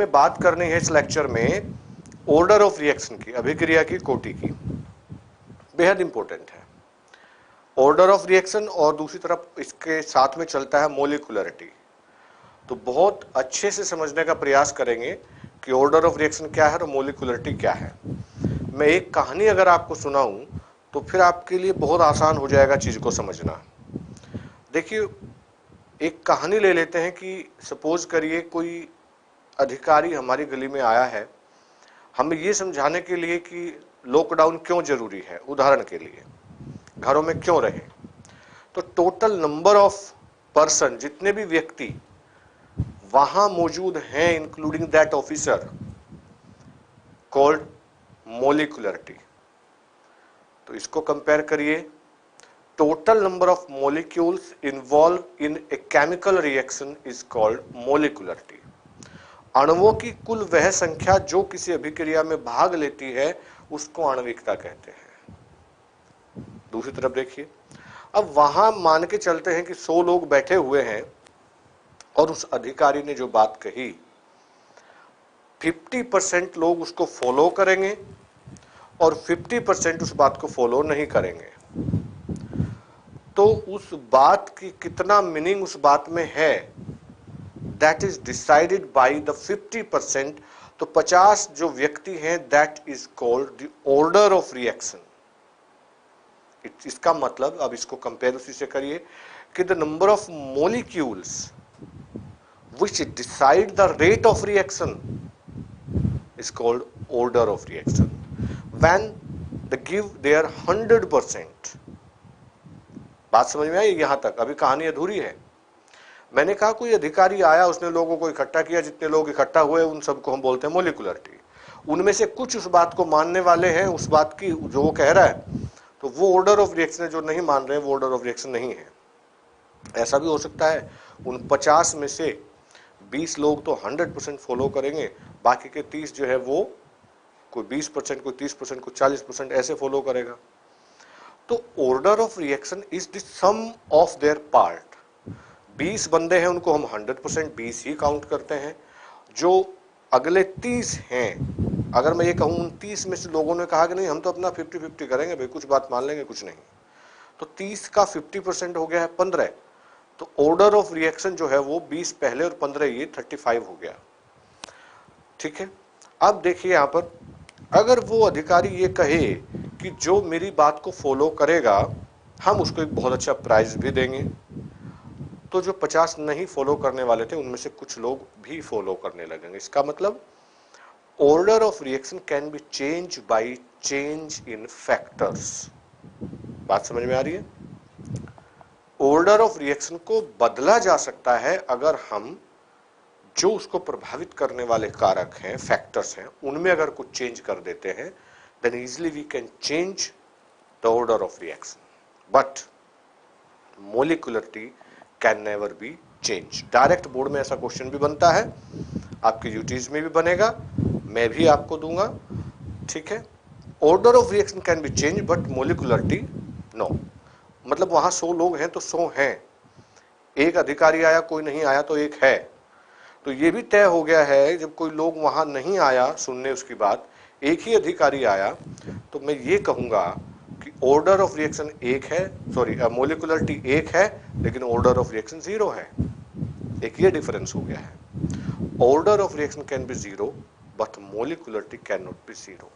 हमें बात करनी है इस लेक्चर में ऑर्डर ऑफ रिएक्शन की, अभिक्रिया की कोटि की, बेहद इंपॉर्टेंट है ऑर्डर ऑफ रिएक्शन, और दूसरी तरफ इसके साथ में चलता है मोलिकुलरिटी। तो बहुत अच्छे से समझने का प्रयास करेंगे कि ऑर्डर ऑफ रिएक्शन क्या है और मोलिकुलरिटी क्या है। मैं एक कहानी अगर आपको सुनाऊं तो फिर आपके लिए बहुत आसान हो जाएगा चीज को समझना। देखिए, एक कहानी ले लेते हैं कि सपोज करिए कोई अधिकारी हमारी गली में आया है हमें ये समझाने के लिए कि लॉकडाउन क्यों जरूरी है, उदाहरण के लिए घरों में क्यों रहे। तो टोटल नंबर ऑफ पर्सन, जितने भी व्यक्ति वहां मौजूद हैं including that officer, called molecularity. तो इसको कंपेयर करिए, total number of molecules involve in a chemical reaction is called molecularity. अणुओं की कुल वह संख्या जो किसी अभिक्रिया में भाग लेती है उसको आणविकता कहते हैं। दूसरी तरफ देखिए, अब वहां मान के चलते हैं कि 100 लोग बैठे हुए हैं और उस अधिकारी ने जो बात कही 50% लोग उसको फॉलो करेंगे और 50% उस बात को फॉलो नहीं करेंगे। तो उस बात की कितना मीनिंग उस बात में है, that is decided by the 50%। तो 50 जो व्यक्ति हैं, that is called the order of reaction. इसका मतलब, अब इसको कंपेयर उसी से करिए कि the number of molecules which decide the rate of reaction is called order of reaction. When they give their 100%, बात समझ में आई यहां तक? अभी कहानी अधूरी है। मैंने कहा कोई अधिकारी आया, उसने लोगों को इकट्ठा किया, जितने लोग इकट्ठा हुए उन सबको हम बोलते हैं मोलिकुलरिटी। उनमें से कुछ उस बात को मानने वाले हैं, उस बात की जो वो कह रहा है, तो वो ऑर्डर ऑफ रिएक्शन है। जो नहीं मान रहे वो ऑर्डर ऑफ रिएक्शन नहीं है। ऐसा भी हो सकता है उन 50 में से 20 लोग तो 100% फॉलो करेंगे, बाकी के 30 जो है वो कोई 20%, कोई 30%, कोई 40% ऐसे फॉलो करेगा। तो order of reaction is the sum of their part. 20 बंदे हैं, उनको हम 100% 20 ही काउंट करते हैं। जो अगले 30 हैं, अगर मैं ये कहूं उन 30 में से लोगों ने कहा कि नहीं हम तो अपना 50-50 करेंगे भाई, कुछ बात मान लेंगे कुछ नहीं, तो 30 का 50% हो गया है 15। तो ऑर्डर ऑफ रिएक्शन जो है वो 20 पहले और 15 ये 35 हो गया। ठीक है, अब देखिए यहां पर अगर वो अधिकारी ये कहे कि जो मेरी बात को फॉलो करेगा हम उसको एक बहुत अच्छा प्राइज भी देंगे, तो जो 50 नहीं फॉलो करने वाले थे उनमें से कुछ लोग भी फॉलो करने लगेंगे। इसका मतलब order of reaction can be change by change in factors. बात समझ में आ रही है? ऑर्डर ऑफ रिएक्शन को बदला जा सकता है अगर हम जो उसको प्रभावित करने वाले कारक हैं, फैक्टर्स हैं, उनमें अगर कुछ चेंज कर देते हैं, then easily we can change the order of reaction. But molecularity can never be change. Direct board में ऐसा क्वेश्चन भी बनता है, आपके यूटीज में भी बनेगा, मैं भी आपको दूंगा। ठीक है, order of reaction can be change but molecularity no. मतलब वहां 100 लोग हैं तो 100 हैं, एक अधिकारी आया कोई नहीं आया तो एक है। तो ये भी तय हो गया है जब कोई लोग वहां नहीं आया सुनने उसकी बात, एक ही अधिकारी आया, तो मैं ये कहूंगा कि ऑर्डर ऑफ रिएक्शन एक है, सॉरी मोलिकुलरिटी एक है, लेकिन ऑर्डर ऑफ रिएक्शन 0 है। एक ये डिफरेंस हो गया है। Order of reaction can be 0 but molecularity can not be 0।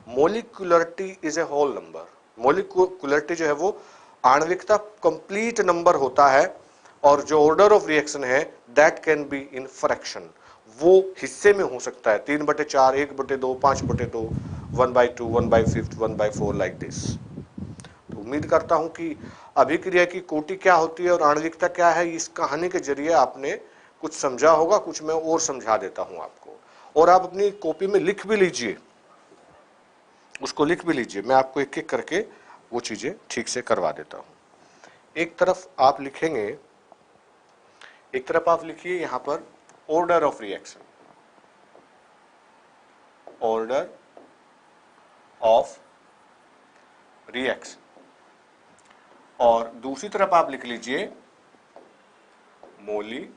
Molecularity is a whole number. Molecularity जो है वो आणविकता कंप्लीट नंबर होता है, और जो ऑर्डर ऑफ रिएक्शन है that can be in fraction. वो हिस्से में हो सकता है 3/4, 1/2, 5/2, 1/2, 1/5, 1/4 लाइक दिस। तो उम्मीद करता हूं कि अभिक्रिया की कोटि क्या होती है और आणविकता क्या है, इस कहानी के जरिए आपने कुछ समझा होगा। कुछ मैं और समझा देता हूं आपको, और आप अपनी कॉपी में लिख भी लीजिए, उसको लिख भी लीजिए। मैं आपको एक एक करके वो चीजें ठीक से करवा देता हूं। एक तरफ आप लिखेंगे, एक तरफ आप लिखिए यहां पर order of reaction, order of reaction, और दूसरी तरफ आप लिख लीजिए मोलिकुलरिटी।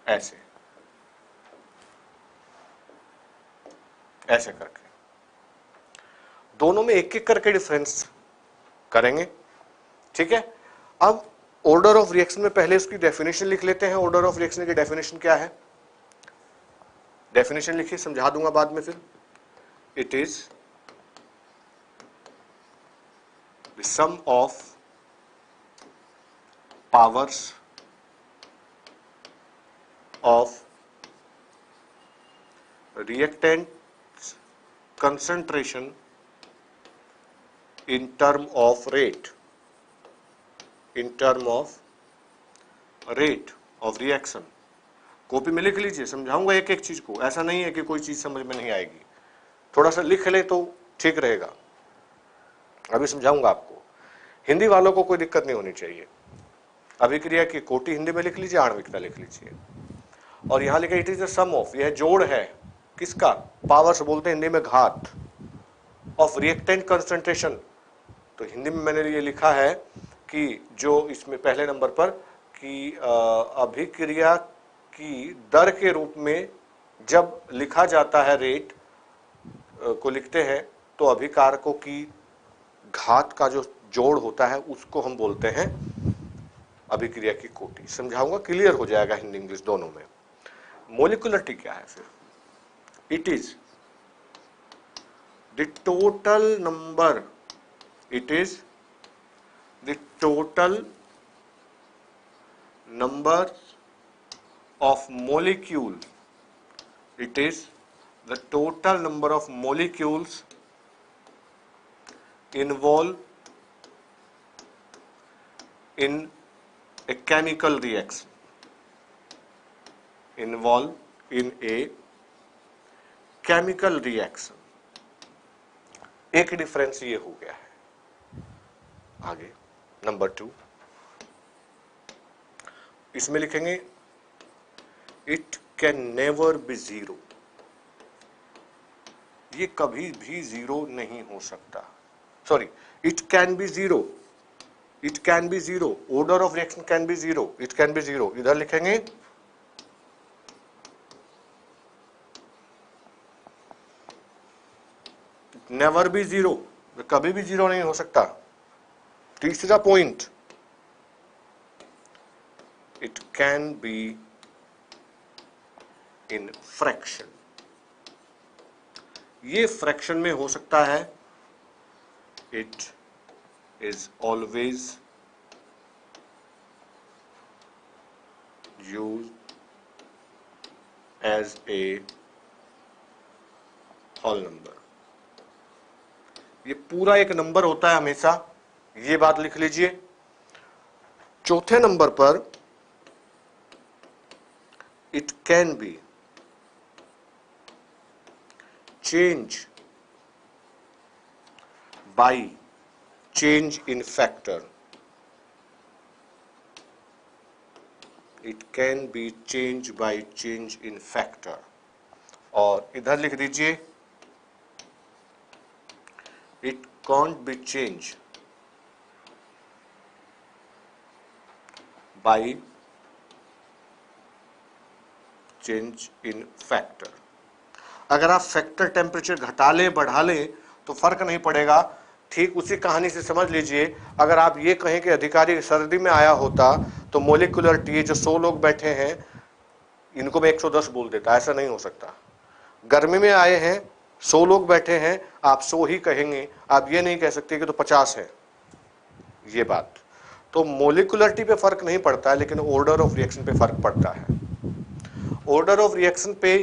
ऐसे ऐसे करके, दोनों में एक एक करके डिफरेंस करेंगे, ठीक है। अब ऑर्डर ऑफ रिएक्शन में पहले उसकी डेफिनेशन लिख लेते हैं। ऑर्डर ऑफ रिएक्शन की डेफिनेशन क्या है? डेफिनेशन लिखिए, समझा दूंगा बाद में फिर। It is the sum of powers of reactant concentration in term of rate, in term of rate of reaction। Copy में लिख लीजिए, समझाऊंगा एक एक चीज को, ऐसा नहीं है कि कोई चीज समझ में नहीं आएगी, थोड़ा सा लिख ले तो ठीक रहेगा। अभी समझाऊंगा आपको, हिंदी वालों को कोई दिक्कत नहीं होनी चाहिए। अभिक्रिया की कोटि हिंदी में लिख लीजिए, आणविकता लिख लीजिए, और यहां लिखा it is the sum of, यह जोड़ है किसका? पावर्स बोलते हैं हिंदी में घात, ऑफ रिएक्टेंट कंसंट्रेशन। तो हिंदी में मैंने ये लिखा है कि जो इसमें पहले नंबर पर कि अभिक्रिया की दर के रूप में जब लिखा जाता है, रेट को लिखते हैं, तो अभिकारकों की घात का जो जोड़ होता है उसको हम बोलते हैं अभिक्रिया की कोटि। समझाऊंगा, क्लियर हो जाएगा हिंदी इंग्लिश दोनों में। मोलिकुलरिटी क्या है फिर? It is the total number, it is the total number of molecule, it is the total number of molecules involved in a chemical reaction, involved in a chemical reaction। एक difference ये हो गया है। आगे number 2, इसमें लिखेंगे it can never B zero, ये कभी भी जीरो नहीं हो सकता। Sorry, it can B zero, it can B zero, order of reaction can B zero, it can B zero. इधर लिखेंगे नेवर बी जीरो, कभी भी जीरो नहीं हो सकता। तीसरा point, it can be in fraction, ये फ्रैक्शन में हो सकता है। It is always use as a whole number, ये पूरा एक नंबर होता है हमेशा, ये बात लिख लीजिए। चौथे नंबर पर it can be change by change in factor, it can be change by change in factor. और इधर लिख दीजिए it can't be changed by change in factor। अगर आप फैक्टर टेम्परेचर घटा लें बढ़ा लें तो फर्क नहीं पड़ेगा। ठीक उसी कहानी से समझ लीजिए, अगर आप ये कहें कि अधिकारी सर्दी में आया होता तो मोलिकुलरिटी, जो 100 लोग बैठे हैं इनको मैं 110 बोल देता, ऐसा नहीं हो सकता। गर्मी में आए हैं 100 लोग बैठे हैं, आप 100 ही कहेंगे, आप ये नहीं कह सकते कि तो 50 है। ये बात तो मोलिकुलरिटी पे फर्क नहीं पड़ता है, लेकिन ऑर्डर ऑफ रिएक्शन पे फर्क पड़ता है। ऑर्डर ऑफ रिएक्शन पे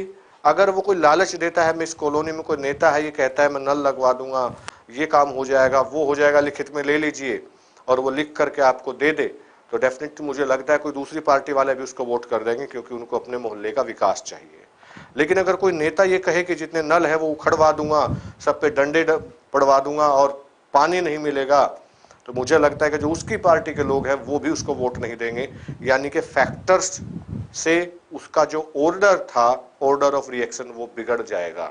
अगर वो कोई लालच देता है, मैं इस कॉलोनी में कोई नेता है, ये कहता है मैं नल लगवा दूंगा, ये काम हो जाएगा, वो हो जाएगा, लिखित में ले लीजिए, और वो लिख करके आपको दे दे, तो डेफिनेटली मुझे लगता है कोई दूसरी पार्टी वाले भी उसको वोट कर देंगे, क्योंकि उनको अपने मोहल्ले का विकास चाहिए। लेकिन अगर कोई नेता ये कहे कि जितने नल है वो उखड़वा दूंगा, सब पे डंडे पड़वा दूंगा और पानी नहीं मिलेगा, तो मुझे लगता है कि जो उसकी पार्टी के लोग हैं वो भी उसको वोट नहीं देंगे। यानी कि फैक्टर्स से उसका जो ऑर्डर था, ऑर्डर ऑफ रिएक्शन, वो बिगड़ जाएगा।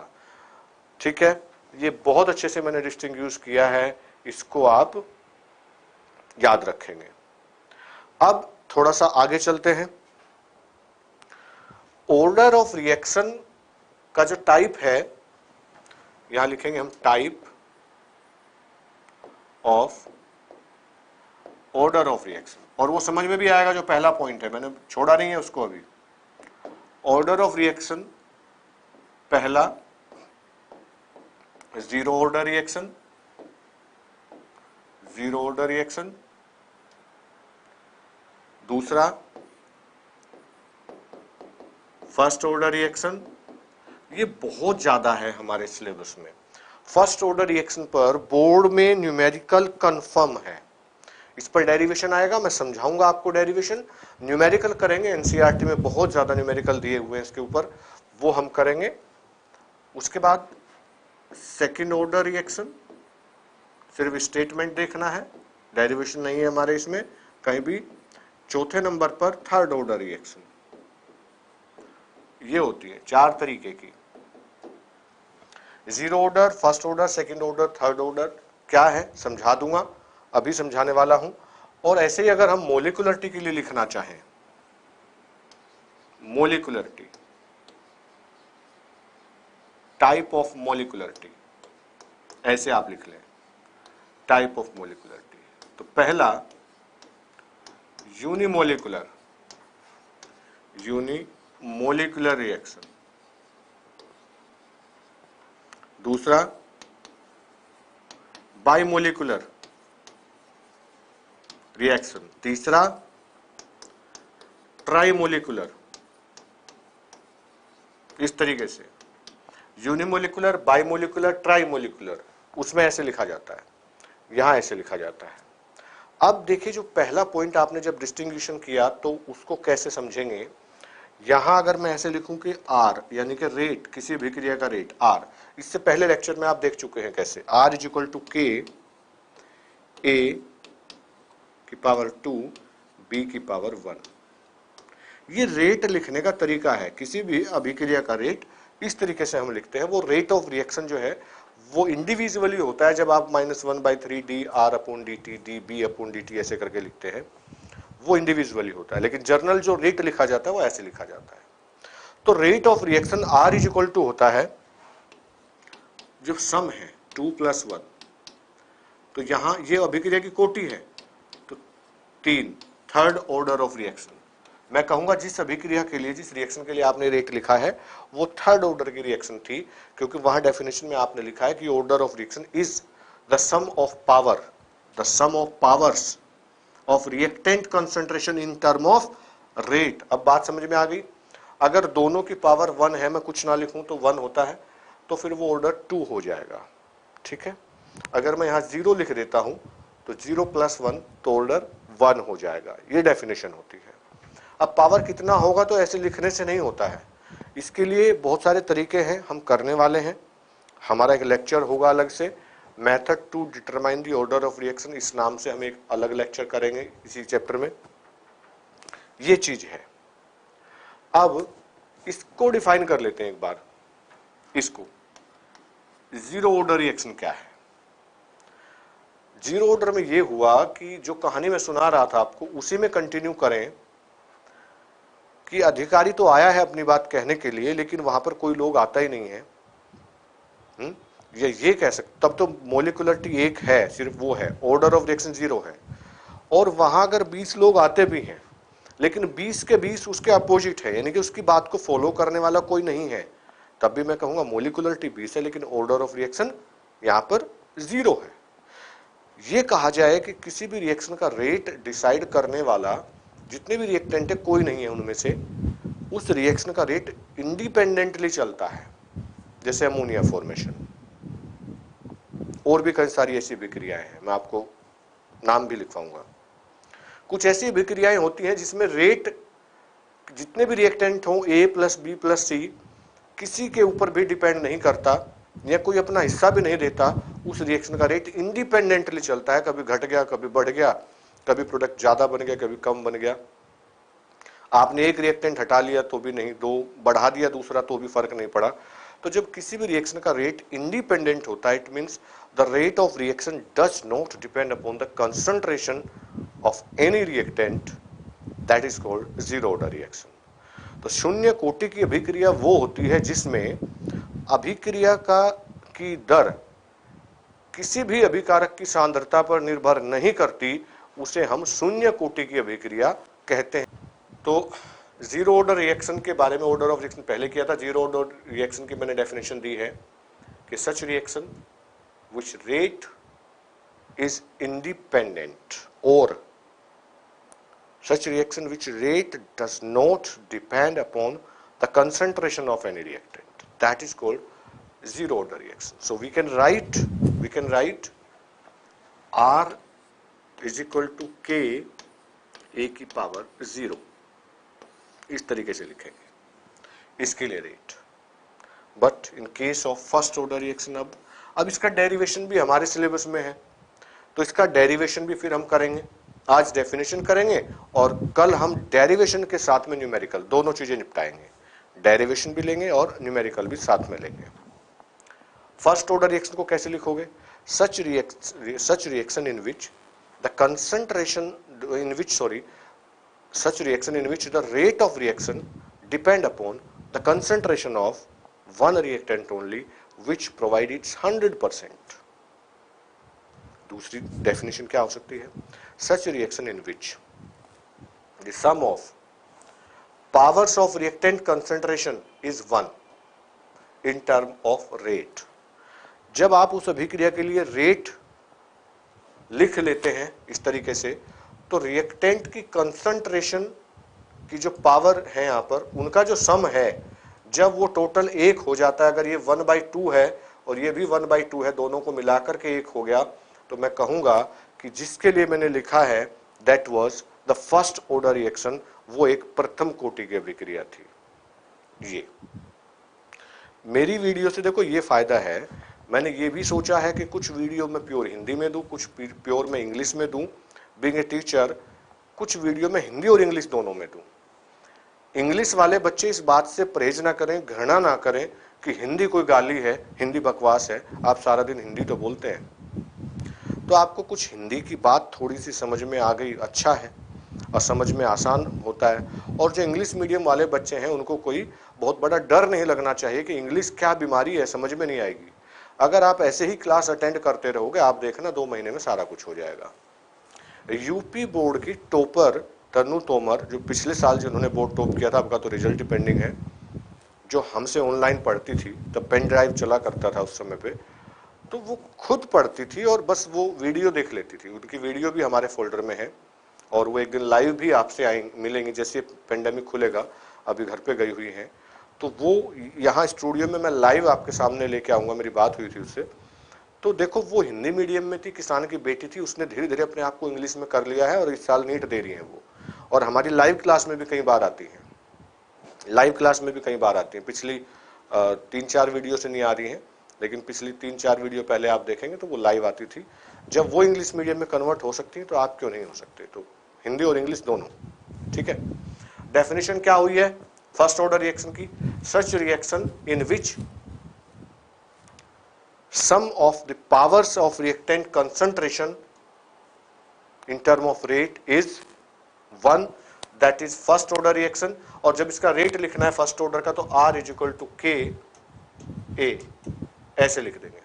ठीक है, ये बहुत अच्छे से मैंने डिस्टिंग्विश किया है, इसको आप याद रखेंगे। अब थोड़ा सा आगे चलते हैं। ऑर्डर ऑफ रिएक्शन का जो टाइप है, यहां लिखेंगे हम type of order of reaction, और वो समझ में भी आएगा जो पहला पॉइंट है, मैंने छोड़ा नहीं है उसको अभी। ऑर्डर ऑफ रिएक्शन पहला zero order reaction, zero order reaction. दूसरा फर्स्ट ऑर्डर रिएक्शन। ये बहुत ज्यादा है हमारे सिलेबस में। फर्स्ट ऑर्डर रिएक्शन पर बोर्ड में न्यूमेरिकल कंफर्म है, इस पर डेरिवेशन आएगा, मैं समझाऊंगा आपको डेरिवेशन। न्यूमेरिकल करेंगे, एनसीईआरटी में बहुत ज्यादा न्यूमेरिकल दिए हुए हैं इसके ऊपर, वो हम करेंगे। उसके बाद सेकंड ऑर्डर रिएक्शन, सिर्फ स्टेटमेंट देखना है, डेरिवेशन नहीं है हमारे इसमें कहीं भी। चौथे नंबर पर थर्ड ऑर्डर रिएक्शन, ये होती है 4 तरीके की, zero order, first order, second order, third order. क्या है समझा दूंगा, अभी समझाने वाला हूं। और ऐसे ही अगर हम मोलिकुलरिटी के लिए लिखना चाहें, मोलिकुलरिटी, टाइप ऑफ मोलिकुलरिटी, ऐसे आप लिख लें, टाइप ऑफ मोलिकुलरिटी। तो पहला यूनिमोलिकुलर, यूनिमोलिकुलर रिएक्शन। दूसरा बाइमोलिकुलर रिएक्शन। तीसरा ट्राइमोलिकुलर। इस तरीके से यूनिमोलिकुलर, बाइमोलिकुलर, ट्राइमोलिकुलर, उसमें ऐसे लिखा जाता है, यहां ऐसे लिखा जाता है। अब देखिए जो पहला पॉइंट आपने जब डिस्टिंग्विशन किया तो उसको कैसे समझेंगे। यहां अगर मैं ऐसे लिखूं कि आर यानी कि रेट, किसी भी क्रिया का रेट आर, इससे पहले लेक्चर में आप देख चुके हैं कैसे, आर इज इक्वल टू के ए की पावर 2 बी की पावर 1। ये रेट लिखने का तरीका है, किसी भी अभिक्रिया का रेट इस तरीके से हम लिखते हैं। वो रेट ऑफ रिएक्शन जो है वो इंडिविजुअली होता है, जब आप -1/3 D R upon D T D B upon D T ऐसे करके लिखते हैं, वो इंडिविजुअली होता है। लेकिन जर्नल जो रेट लिखा जाता है वो ऐसे लिखा जाता है। तो rate of reaction R is equal to होता है, जो सम है 2 + 1, तो यहां ये अभिक्रिया की कोटि है, तो 3, थर्ड ऑर्डर ऑफ रिएक्शन। मैं कहूंगा जिस अभिक्रिया के लिए, जिस रिएक्शन के लिए आपने रेट लिखा है वो थर्ड ऑर्डर की रिएक्शन थी, क्योंकि वहां डेफिनेशन में आपने लिखा है कि order of reaction is the sum of power, the sum of powers of reactant concentration in term of rate. अब बात समझ में आ गई। अगर दोनों की पावर 1 है, मैं कुछ ना लिखूं तो 1 होता है, तो फिर वो ऑर्डर 2 हो जाएगा। ठीक है, अगर मैं यहां 0 लिख देता हूं तो 0 + 1 तो ऑर्डर 1 हो जाएगा। ये डेफिनेशन होती है। अब पावर कितना होगा तो ऐसे लिखने से नहीं होता है, इसके लिए बहुत सारे तरीके हैं, हम करने वाले हैं। हमारा एक लेक्चर होगा अलग से, method to determine the order of reaction, इस नाम से हम एक अलग लेक्चर करेंगे इसी चैप्टर में। ये चीज है। अब इसको डिफाइन कर लेते हैं एक बार, इसको जीरो ऑर्डर रिएक्शन क्या है। जीरो ऑर्डर में ये हुआ कि जो कहानी में सुना रहा था आपको उसी में कंटिन्यू करें कि अधिकारी तो आया है अपनी बात कहने के लिए, लेकिन वहां पर कोई लोग आता ही नहीं है। ये कह सकते, तब तो मोलिकुलरिटी 1 है, सिर्फ वो है, ऑर्डर ऑफ रिएक्शन 0 है। और वहां अगर 20 लोग आते भी हैं, लेकिन 20 के 20 उसके अपोजिट है, यानी कि उसकी बात को फॉलो करने वाला कोई नहीं है, तब भी मैं कहूंगा मोलिकुलरिटी 20 है, लेकिन ऑर्डर ऑफ रिएक्शन यहां पर 0 है। ये कहा जाए कि किसी भी रिएक्शन का रेट डिसाइड करने वाला जितने भी रिएक्टेंट है कोई नहीं है उनमें से, उस रिएक्शन का रेट इंडिपेंडेंटली चलता है। जैसे अमोनिया फॉर्मेशन, और भी कई सारी ऐसी विक्रियाएं हैं, मैं आपको नाम भी लिखवाऊंगा। कुछ ऐसी विक्रियाएं होती हैं जिसमें रेट जितने भी रिएक्टेंट हों A + B + C किसी के ऊपर भी डिपेंड नहीं करता, या कोई अपना हिस्सा भी नहीं देता, उस रिएक्शन का रेट इंडिपेंडेंटली चलता है। कभी घट गया, कभी बढ़ गया, कभी प्रोडक्ट ज्यादा बन गया, कभी कम बन गया। आपने एक रिएक्टेंट हटा लिया तो भी नहीं, 2 बढ़ा दिया दूसरा तो भी फर्क नहीं पड़ा। तो जब किसी भी रिएक्शन का रेट इंडिपेंडेंट होता है, it means the rate of reaction does not depend upon the concentration of any reactant, that is called zero order reaction. तो शून्य कोटि की अभिक्रिया वो होती है जिसमें अभिक्रिया की दर किसी भी अभिकारक की सांद्रता पर निर्भर नहीं करती, उसे हम शून्य कोटि की अभिक्रिया कहते हैं। तो जीरो ऑर्डर रिएक्शन के बारे में, ऑर्डर ऑफ रिएक्शन पहले किया था। जीरो ऑर्डर रिएक्शन की मैंने डेफिनेशन दी है कि such reaction which rate is independent, और such reaction which rate does not depend upon the concentration of any reactant, that is called zero order reaction. So we can write R is equal to K a की power 0, इस तरीके से लिखेंगे इसके लिए rate. But in case of first order reaction, अब इसका derivation भी हमारे सिलेबस में है, तो इसका डेरिवेशन भी फिर हम करेंगे। आज डेफिनेशन करेंगे और कल हम डेरिवेशन के साथ में न्यूमेरिकल, दोनों चीजें निपटाएंगे। डेरिवेशन भी लेंगे और न्यूमेरिकल भी साथ में लेंगे। फर्स्ट ऑर्डर रिएक्शन को कैसे लिखोगे? Such reaction in which the concentration such reaction in which the rate of reaction depend upon the concentration of one reactant only, which provide its 100%. दूसरी डेफिनेशन क्या हो सकती है? Such reaction in which the sum of powers of reactant concentration is 1 in term of rate. जब आप उस अभिक्रिया के लिए रेट लिख लेते हैं इस तरीके से, तो रिएक्टेंट की कंसंट्रेशन की जो पावर है यहाँ पर, उनका जो सम है, जब वो टोटल 1 हो जाता है, अगर ये 1/2 है और ये भी 1/2 है, दोनों को मिलाकर के 1 हो गया, तो मैं कहूंगा कि जिसके लिए मैंने लिखा है that was the first order reaction, वो एक प्रथम कोटि की अभिक्रिया थी। ये मेरी वीडियो से देखो ये फायदा है, मैंने ये भी सोचा है कि कुछ वीडियो में प्योर हिंदी में दूं, कुछ प्योर में इंग्लिश में दूं, बीइंग ए टीचर कुछ वीडियो में हिंदी और इंग्लिश दोनों में दूं। इंग्लिश वाले बच्चे इस बात से परहेज ना करें, घृणा ना करें कि हिंदी कोई गाली है, हिंदी बकवास है, आप सारा दिन हिंदी तो बोलते हैं। तो आपको कुछ हिंदी की बात थोड़ी सी समझ में आ गई, अच्छा है, और समझ में आसान होता है। और जो इंग्लिश मीडियम वाले बच्चे हैं, उनको कोई बहुत बड़ा डर नहीं लगना चाहिए कि इंग्लिश क्या बीमारी है, समझ में नहीं आएगी। अगर आप ऐसे ही क्लास अटेंड करते रहोगे, आप देखना 2 महीने में सारा कुछ हो जाएगा। यूपी बोर्ड की टॉपर तनु तोमर, जो पिछले साल जिन्होंने बोर्ड टॉप किया था, आपका तो रिजल्ट पेंडिंग है, जो हमसे ऑनलाइन पढ़ती थी, तब पेन ड्राइव चला करता था उस समय पे, तो वो खुद पढ़ती थी और बस वो वीडियो देख लेती थी। उनकी वीडियो भी हमारे फोल्डर में है, और वो एक दिन लाइव भी आपसे आएंगे, मिलेंगे, जैसे पेंडेमिक खुलेगा, अभी घर पे गई हुई हैं, तो वो यहाँ स्टूडियो में मैं लाइव आपके सामने लेके आऊँगा। मेरी बात हुई थी उससे, तो देखो वो हिंदी मीडियम में थी, किसान की बेटी थी, उसने धीरे धीरे अपने आप को इंग्लिश में कर लिया है, और इस साल नीट दे रही है वो, और हमारी लाइव क्लास में भी कई बार आती हैं, लाइव क्लास में भी कई बार आती हैं। पिछली 3-4 वीडियो से नहीं आ रही हैं, लेकिन पिछली 3-4 वीडियो पहले आप देखेंगे तो वो लाइव आती थी। जब वो इंग्लिश मीडियम में कन्वर्ट हो सकती है, तो आप क्यों नहीं हो सकते? तो हिंदी और इंग्लिश दोनों, ठीक है। डेफिनेशन क्या हुई है फर्स्ट ऑर्डर रिएक्शन की? Such reaction in which sum of the powers of reactant concentration in term of rate is 1, that is first order reaction। और जब इसका रेट लिखना है फर्स्ट ऑर्डर का, तो R is equal to K A, ऐसे लिख देंगे।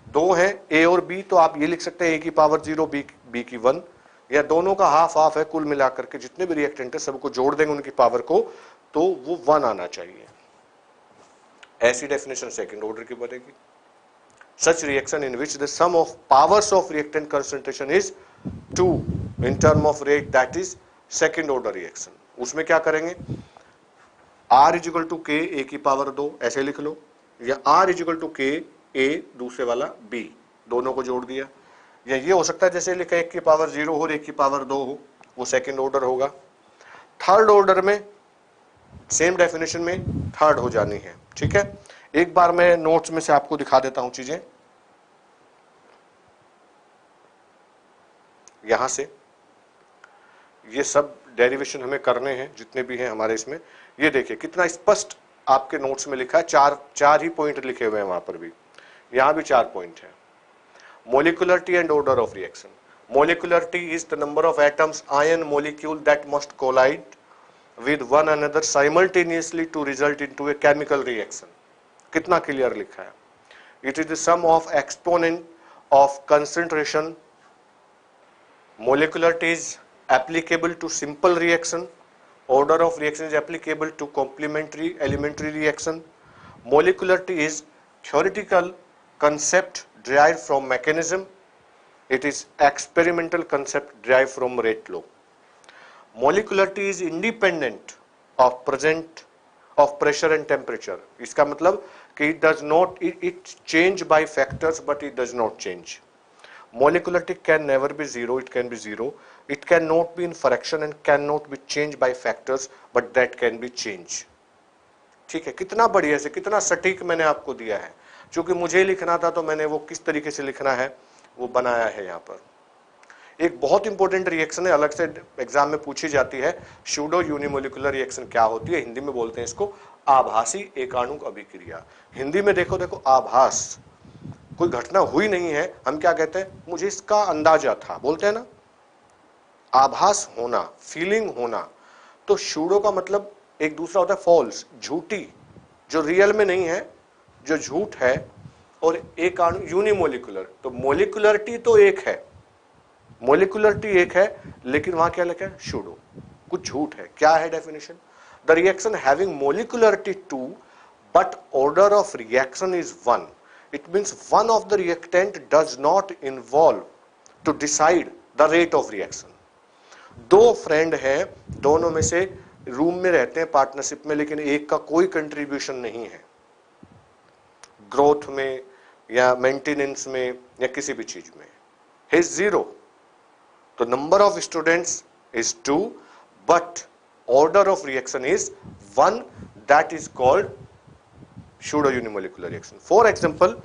2 है A और B, तो आप ये लिख सकते हैं A की पावर 0, B की 1, या दोनों का हाफ हाफ है, कुल मिलाकर के जितने भी रिएक्टेंट है सबको जोड़ देंगे उनकी पावर को, तो वो 1 आना चाहिए। ऐसी डेफिनेशन सेकंड ऑर्डर की बनेगी। Such reaction in which the sum of powers of reactant concentration is 2 in term of rate, that is second order reaction। उसमें क्या करेंगे? R is equal to K A की पावर 2, ऐसे लिख लो, या R is equal to K A दूसरे वाला B, दोनों को जोड़ दिया। या ये हो सकता है जैसे लिखा 1 की पावर 0 हो और 1 की पावर 2 हो, वो सेकंड ऑर्डर होगा। थर्ड ऑर्डर में सेम डेफिनेशन में थर्ड हो जानी है, ठीक है। एक बार मैं नोट्स में से आपको दिखा देता हूं चीजें, यहां से ये सब डेरिवेशन हमें करने हैं जितने भी हैं हमारे इसमें। ये देखिए कितना स्पष्ट आपके नोट्स में लिखा है, चार ही पॉइंट लिखे हुए हैं वहां पर भी, यहां भी 4 पॉइंट है। Molecularity and order of reaction. Molecularity is the number of atoms ion molecule that must collide with one another simultaneously to result into a chemical reaction. कितना क्लियर लिखा है? It is the sum of exponent of concentration. Molecularity is applicable to simple reaction. Order of reaction is applicable to complementary elementary reaction. Molecularity is theoretical concept derived from mechanism. It is experimental concept derived from rate law. Molecularity is independent of pressure and temperature. इसका मतलब कि it change by factors but it does not change. Molecularity can never be zero, it can be zero. It cannot be in fraction and cannot be changed by factors but that can be changed. ठीक है, कितना बढ़िया से, कितना सटीक मैंने आपको दिया है. क्योंकि मुझे लिखना था तो मैंने वो किस तरीके से लिखना है वो बनाया है यहाँ पर. एक बहुत इंपॉर्टेंट रिएक्शन है, अलग से एग्जाम में पूछी जाती है. सूडो यूनिमोलिकुलर रिएक्शन क्या होती है? हिंदी में बोलते हैं इसको आभासी एकाणुक अभिक्रिया. हिंदी में देखो आभास, कोई घटना हुई नहीं है, हम क्या कहते हैं? मुझे इसका अंदाजा था, बोलते हैं ना. आभास होना, फीलिंग होना. तो सूडो का मतलब एक दूसरा होता है फॉल्स, झूठी, जो रियल में नहीं है, जो झूठ है. और एकाणु यूनिमोलिकुलर, तो मोलिकुलरिटी तो एक है, मोलिकुलरिटी एक है, लेकिन वहां क्या लिखा है? सूडो, कुछ झूठ है. क्या है definition? The reaction having molecularity 2 but order of reaction is 1. It means one of the reactant does not involve to decide the rate of reaction. दो फ्रेंड हैं, दोनों में से रूम में रहते हैं पार्टनरशिप में, लेकिन एक का कोई कंट्रीब्यूशन नहीं है ग्रोथ में या मेंटेनेंस में या किसी भी चीज में. He is 0. तो number of students is 2 but order of reaction is 1. That is called pseudo unimolecular reaction. For example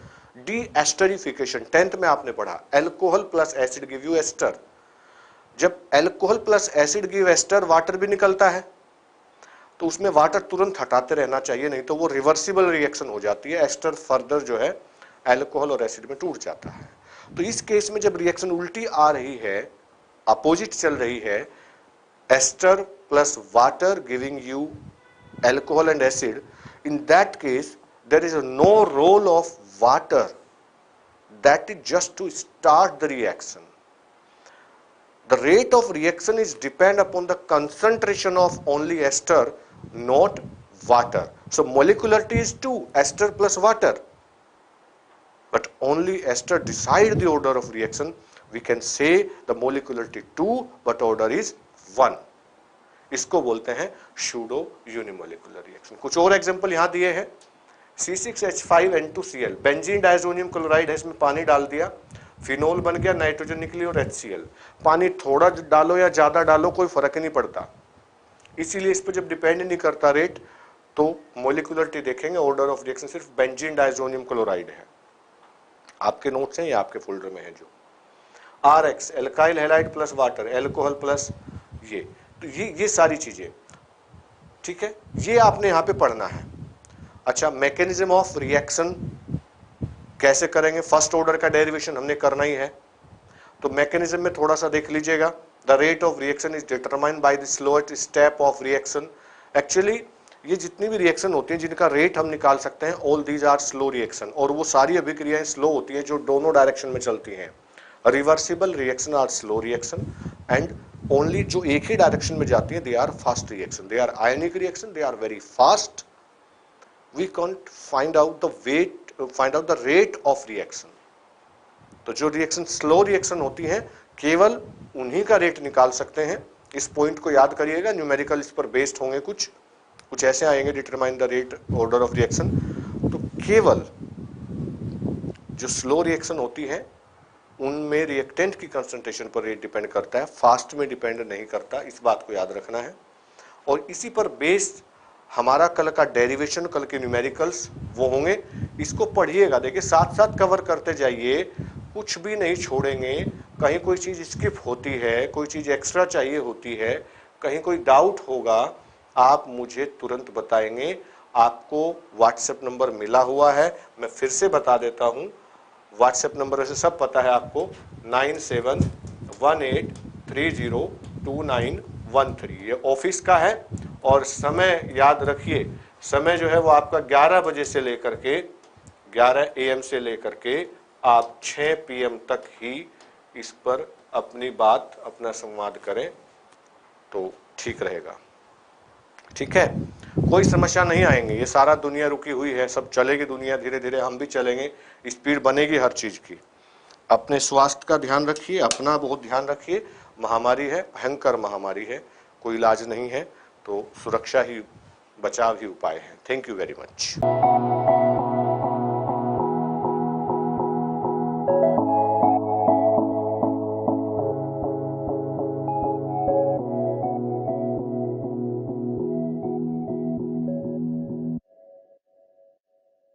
deesterification, 10th में आपने पढ़ा, alcohol plus acid give you ester. जब alcohol plus acid give ester, water भी निकलता है, तो उसमें water तुरंत हटाते रहना चाहिए, नहीं तो वो रिवर्सिबल रिएक्शन हो जाती है. एस्टर फर्दर जो है अल्कोहल और एसिड में टूट जाता है. तो इस केस में जब रिएक्शन उल्टी आ रही है, अपोजिट चल रही है, ester plus water giving you alcohol and acid, in that case there is no role of water, that is just to start the reaction. The rate of reaction is depend upon the concentration of only ester, not water. So molecularity is 2, ester plus water, but only ester decide the order of reaction. We can say the molecularity 2 but order is 1. इसको बोलते हैं pseudo unimolecular reaction. कुछ और example यहां दिए हैं. C6H5N2Cl, benzene diazonium chloride है, इसमें पानी डाल दिया, फिनोल बन गया, नाइट्रोजन निकली और HCl. पानी थोड़ा डालो या ज्यादा डालो कोई फर्क नहीं पड़ता, इसीलिए इस पर जब डिपेंड नहीं करता रेट. तो मोलिकुलरिटी देखेंगे, ऑर्डर ऑफ रिएक्शन सिर्फ बेंजीन डायजोनियम क्लोराइड है. आपके नोट्स हैं या आपके फोल्डर में है जो RX, alkyl halide plus water, alcohol plus ये. तो ये सारी चीजें, ठीक है, ये आपने यहां पे पढ़ना है. अच्छा, मैकेनिज्म ऑफ रिएक्शन कैसे करेंगे? फर्स्ट ऑर्डर का डेरिवेशन हमने करना ही है, तो मैकेनिज्म में थोड़ा सा देख लीजिएगा. The rate of reaction is determined by the slowest step of reaction. Actually ये जितनी भी रिएक्शन होती हैं जिनका रेट हम निकाल सकते हैं, all these are slow reaction, और वो सारी अभिक्रियाएं स्लो होती हैं जो दोनों डायरेक्शन में चलती हैं. Reversible reaction are slow reaction and only जो एक ही डायरेक्शन में जाती है they are fast reaction. They are ionic reaction, they are very fast. We can't find out the rate of reaction. तो जो रिएक्शन स्लो रिएक्शन होती हैं केवल उन्हीं का रेट निकाल सकते हैं. इस पॉइंट को याद करिएगा, न्यूमेरिकल इस पर बेस्ड होंगे, कुछ ऐसे आएंगे, determine the rate order of reaction. तो केवल जो स्लो रिएक्शन होती है उनमें रिएक्टेंट की कंसंट्रेशन पर रेट डिपेंड करता है, फास्ट में डिपेंड नहीं करता. इस बात को याद रखना है. और इसी पर बेस्ड हमारा कल का डेरिवेशन, कल के न्यूमेरिकल्स वो होंगे. इसको पढ़िएगा, देखिए साथ साथ कवर करते जाइए, कुछ भी नहीं छोड़ेंगे. कहीं कोई चीज स्किप होती है, कोई चीज एक्स्ट्रा चाहिए होती है, कहीं कोई डाउट होगा, आप मुझे तुरंत बताएंगे. आपको व्हाट्सएप नंबर मिला हुआ है, मैं फिर से बता देता हूं. व्हाट्सएप नंबर वैसे सब पता है आपको, 97183029 13। ये ऑफिस का है और समय याद रखिए, समय जो है वो आपका 11 बजे से लेकर के 11 AM से लेकर के आप 6 PM तक ही इस पर अपनी बात, अपना संवाद करें तो ठीक रहेगा। ठीक है, कोई समस्या नहीं आएंगे, ये सारा दुनिया रुकी हुई है, सब चलेगी दुनिया, धीरे धीरे हम भी चलेंगे, स्पीड बनेगी हर चीज की। अपने स्वास्थ्य का ध्यान रखिए, अपना बहुत ध्यान रखिए। महामारी है, भयंकर महामारी है, कोई इलाज नहीं है, तो सुरक्षा ही, बचाव ही उपाय है। Thank you very much.